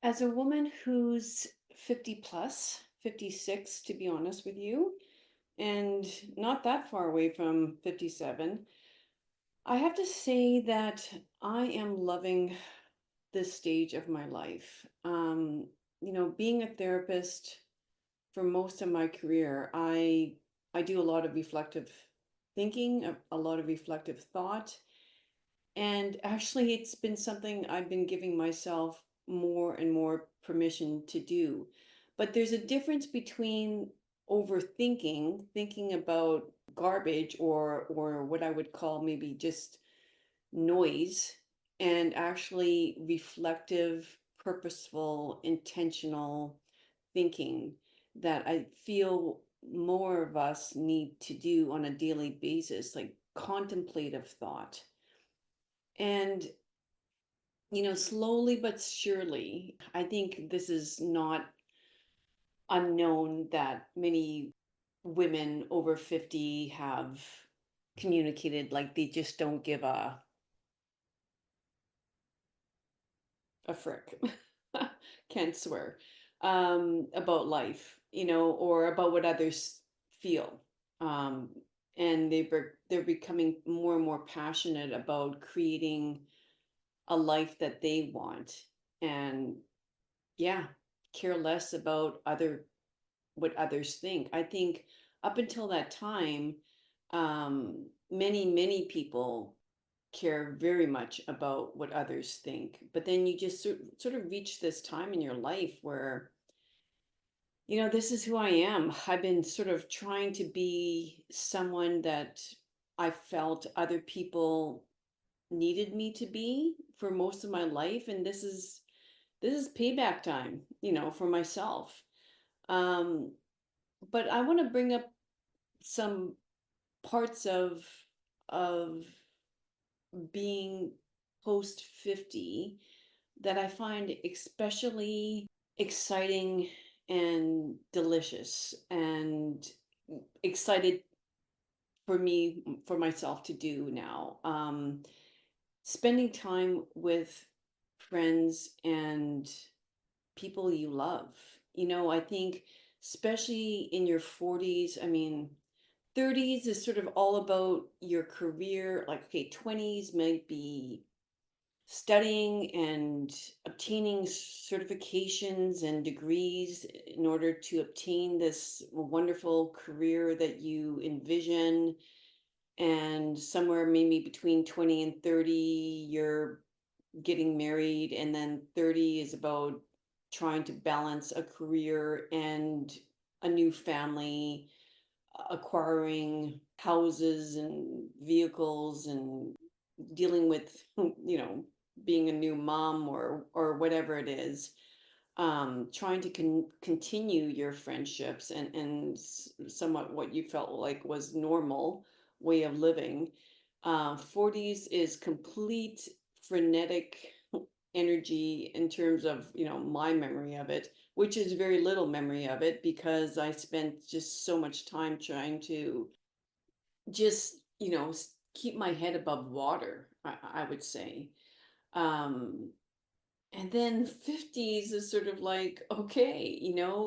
As a woman who's 50 plus, 56 to be honest with you, and not that far away from 57, I have to say that I am loving this stage of my life. Being a therapist for most of my career, I do a lot of reflective thinking, a lot of reflective thought, and actually, it's been something I've been giving myself more and more permission to do. But there's a difference between overthinking, thinking about garbage or what I would call maybe just noise, and actually reflective, purposeful, intentional thinking that I feel more of us need to do on a daily basis, like contemplative thought. And slowly but surely, I think this is not unknown that many women over 50 have communicated like they just don't give a frick. Can't swear. About life, or about what others feel. Um, and they're becoming more and more passionate about creating a life that they want. And yeah, care less about other what others think. I think up until that time, many people care very much about what others think. But then you just sort of reach this time in your life where, this is who I am. I've been sort of trying to be someone that I felt other people needed me to be for most of my life, and this is payback time, for myself. Um, but I want to bring up some parts of being post 50 that I find especially exciting and delicious and excited for me for myself to do now. Spending time with friends and people you love. I think especially in your 40s, I mean, 30s is sort of all about your career. Like, okay, 20s might be studying and obtaining certifications and degrees in order to obtain this wonderful career that you envision. And somewhere maybe between 20 and 30, you're getting married, and then 30 is about trying to balance a career and a new family, acquiring houses and vehicles and dealing with being a new mom or whatever it is, trying to continue your friendships and somewhat what you felt like was normal way of living. 40s is complete frenetic energy in terms of my memory of it, which is very little memory of it because I spent just so much time trying to just keep my head above water, I would say. um and then 50s is sort of like, okay,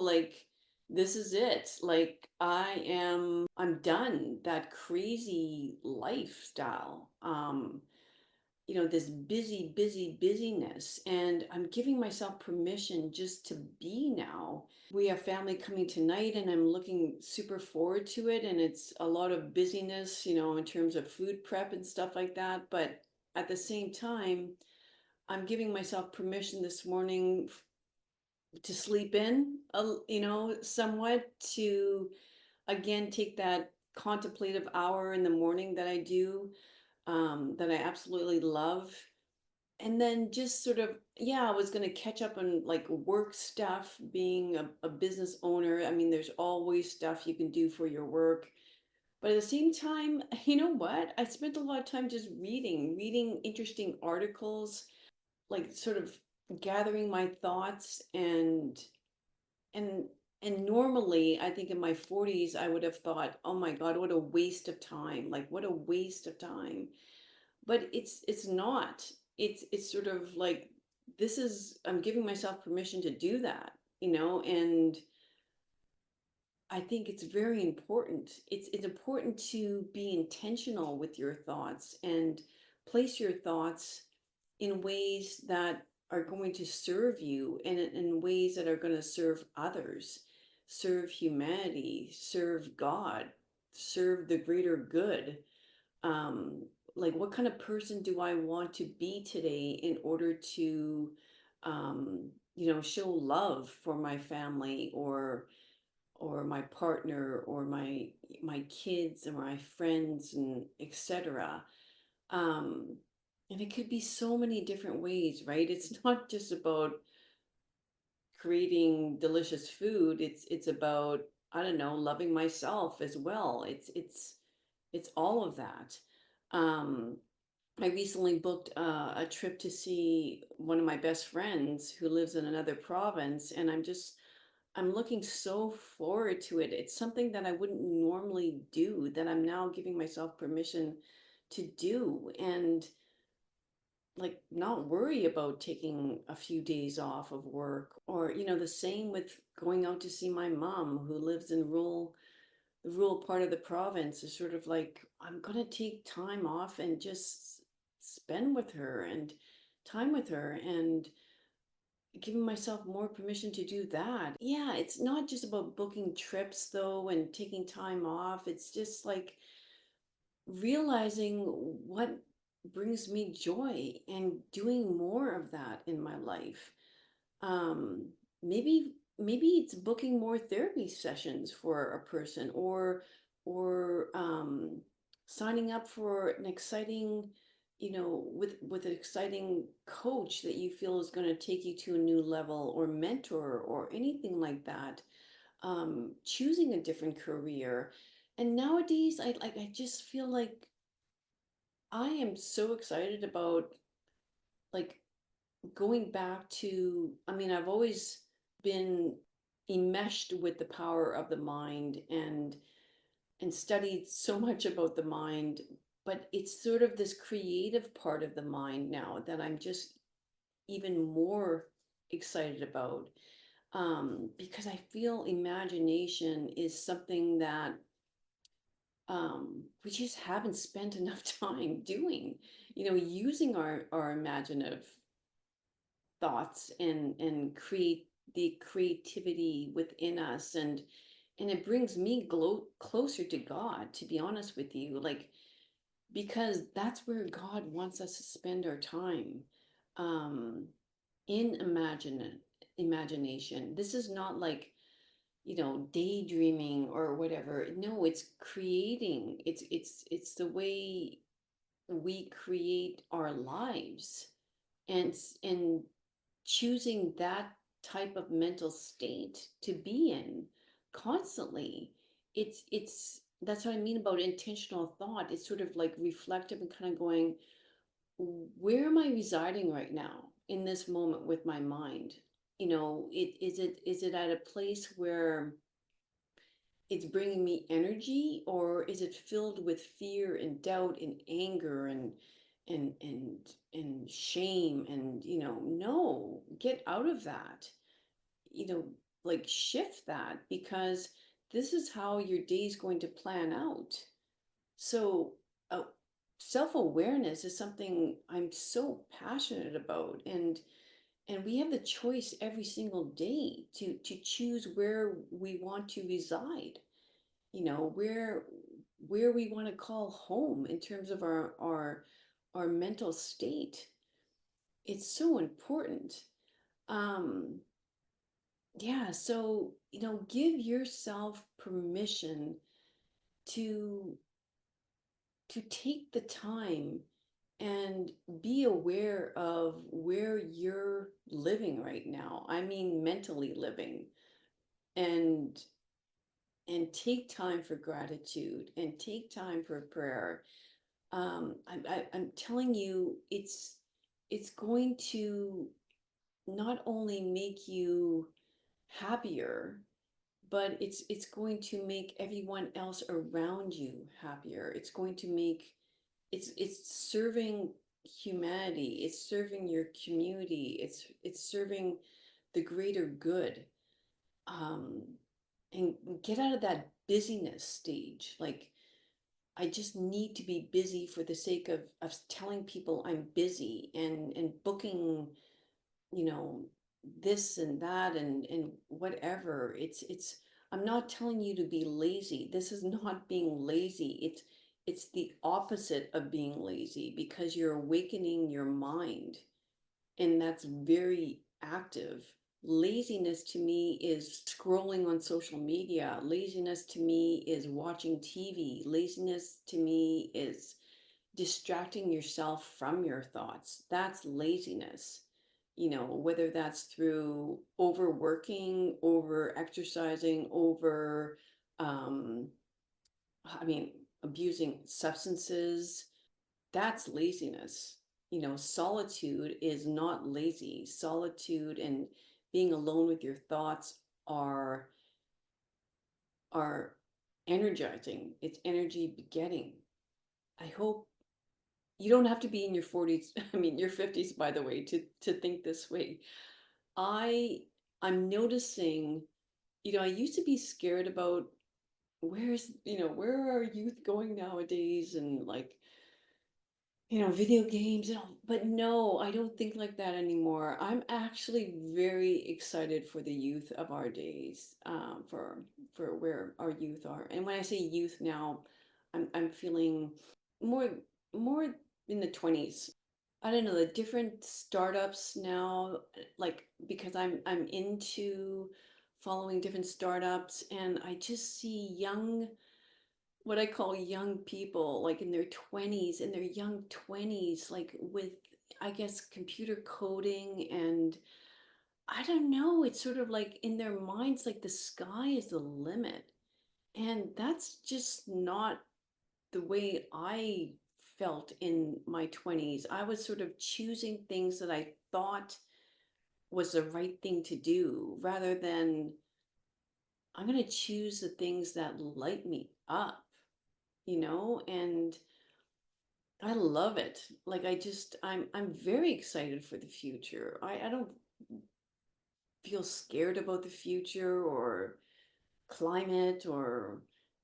like this is it. Like I'm done that crazy lifestyle. This busyness, and I'm giving myself permission just to be now. We have family coming tonight, and I'm looking super forward to it, and it's a lot of busyness, in terms of food prep and stuff like that. But at the same time, I'm giving myself permission this morning to sleep in, somewhat, to again take that contemplative hour in the morning that I do, that I absolutely love. And then just sort of, yeah, I was going to catch up on like work stuff, being a business owner. I mean, there's always stuff you can do for your work. But at the same time, you know what? I spent a lot of time just reading interesting articles, like sort of gathering my thoughts. And normally I think in my 40s I would have thought, oh my God, what a waste of time. Like what a waste of time. But it's not. It's sort of like this is, I'm giving myself permission to do that, and I think it's very important. It's important to be intentional with your thoughts and place your thoughts in ways that are going to serve you and in ways that are going to serve others, serve humanity, serve God, serve the greater good. Um, like, what kind of person do I want to be today in order to, show love for my family or my partner or my kids or my friends and etc. um and it could be so many different ways, right? It's not just about creating delicious food. It's about, I don't know, loving myself as well. It's all of that. um I recently booked a trip to see one of my best friends who lives in another province, and I'm looking so forward to it. It's something that I wouldn't normally do, that I'm now giving myself permission to do, and like not worry about taking a few days off of work, or the same with going out to see my mom who lives in the rural part of the province. Is sort of like, I'm going to take time off and just spend with her and time with her, and giving myself more permission to do that. Yeah, it's not just about booking trips though and taking time off. It's just like realizing what brings me joy and doing more of that in my life. um maybe it's booking more therapy sessions for a person, or signing up for an exciting, with an exciting coach that you feel is going to take you to a new level, or mentor, or anything like that. Choosing a different career. And nowadays I just feel like I am so excited about, like, going back to, I mean, I've always been enmeshed with the power of the mind, and studied so much about the mind, but it's sort of this creative part of the mind now that I'm just even more excited about, because I feel imagination is something that we just haven't spent enough time doing, using our imaginative thoughts, and create the creativity within us. And it brings me closer to God, to be honest with you, like, because that's where God wants us to spend our time, um in imagination. This is not like, daydreaming or whatever. No, it's creating. It's the way we create our lives, and choosing that type of mental state to be in constantly. It's That's what I mean about intentional thought. It's sort of like reflective and kind of going, where am I residing right now in this moment with my mind? Is it at a place where it's bringing me energy, or is it filled with fear and doubt and anger and shame? And no, get out of that. you know like, shift that, because this is how your day is going to plan out. So, uh, self-awareness is something I'm so passionate about, and we have the choice every single day to choose where we want to reside, where we want to call home in terms of our mental state. It's so important. um yeah, so, give yourself permission to take the time and be aware of where you're living right now. I mean, mentally living, and take time for gratitude, and take time for prayer. I'm telling you, it's going to not only make you happier, but it's going to make everyone else around you happier. It's going to make, it's serving. humanity, it's serving your community, it's serving the greater good. Um, and get out of that busyness stage. Like, I just need to be busy for the sake of telling people I'm busy and booking, you know, this and that and whatever. It's I'm not telling you to be lazy. This is not being lazy. It's the opposite of being lazy because you're awakening your mind, and that's very active. Laziness to me is scrolling on social media. Laziness to me is watching TV. Laziness to me is distracting yourself from your thoughts. That's laziness. Whether that's through overworking, over exercising, over, um, I mean, abusing substances, that's laziness. Solitude is not lazy. Solitude and being alone with your thoughts are are energizing. It's energy begetting. I hope you don't have to be in your 40s, I mean your 50s, by the way, to think this way. I I'm noticing, I used to be scared about where are youth going nowadays, and like, video games and all. But no, I don't think like that anymore. I'm actually very excited for the youth of our days, for where our youth are. And when I say youth now, I'm feeling more more in the 20s. I don't know, the different startups now, like, because I'm into following different startups, and I just see what I call young people, like in their young 20s, like with, I guess, computer coding. And I don't know, it's sort of like in their minds, like the sky is the limit. And that's just not the way I felt in my 20s. I was sort of choosing things that I thought was the right thing to do, rather than I'm going to choose the things that light me up, and I love it. Like, I'm very excited for the future. I don't feel scared about the future or climate or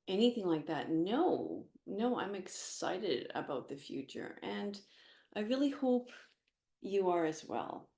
anything like that. No, no, I'm excited about the future. And I really hope you are as well.